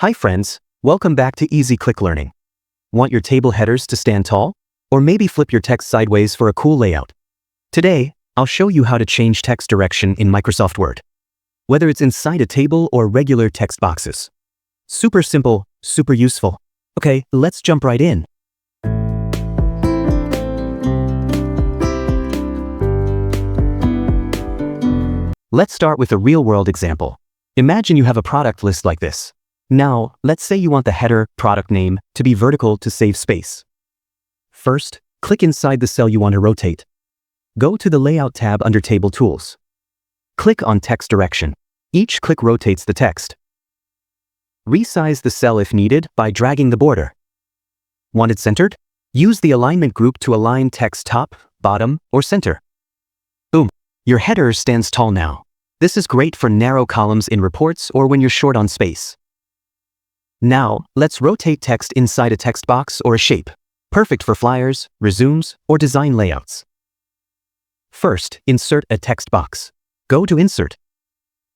Hi friends, welcome back to Easy Click Learning. Want your table headers to stand tall? Or maybe flip your text sideways for a cool layout? Today, I'll show you how to change text direction in Microsoft Word. Whether it's inside a table or regular text boxes. Super simple, super useful. Okay, let's jump right in. Let's start with a real-world example. Imagine you have a product list like this. Now, let's say you want the header, product name, to be vertical to save space. First, click inside the cell you want to rotate. Go to the Layout tab under Table Tools. Click on Text Direction. Each click rotates the text. Resize the cell if needed by dragging the border. Want it centered? Use the alignment group to align text top, bottom, or center. Boom! Your header stands tall now. This is great for narrow columns in reports or when you're short on space. Now, let's rotate text inside a text box or a shape. Perfect for flyers, resumes, or design layouts. First, insert a text box. Go to Insert.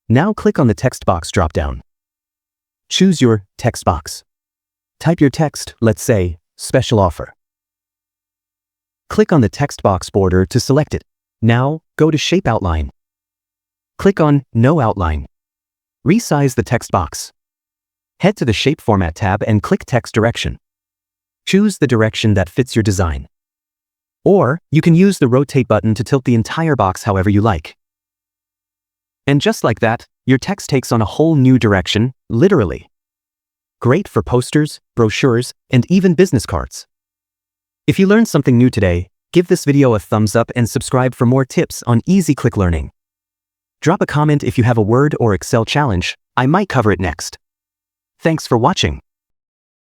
Now click on the text box drop-down. Choose your text box. Type your text, let's say, Special Offer. Click on the text box border to select it. Now, go to Shape Outline. Click on No Outline. Resize the text box. Head to the Shape Format tab and click Text Direction. Choose the direction that fits your design. Or, you can use the Rotate button to tilt the entire box however you like. And just like that, your text takes on a whole new direction, literally. Great for posters, brochures, and even business cards. If you learned something new today, give this video a thumbs up and subscribe for more tips on Easy Click Learning. Drop a comment if you have a Word or Excel challenge, I might cover it next. Thanks for watching.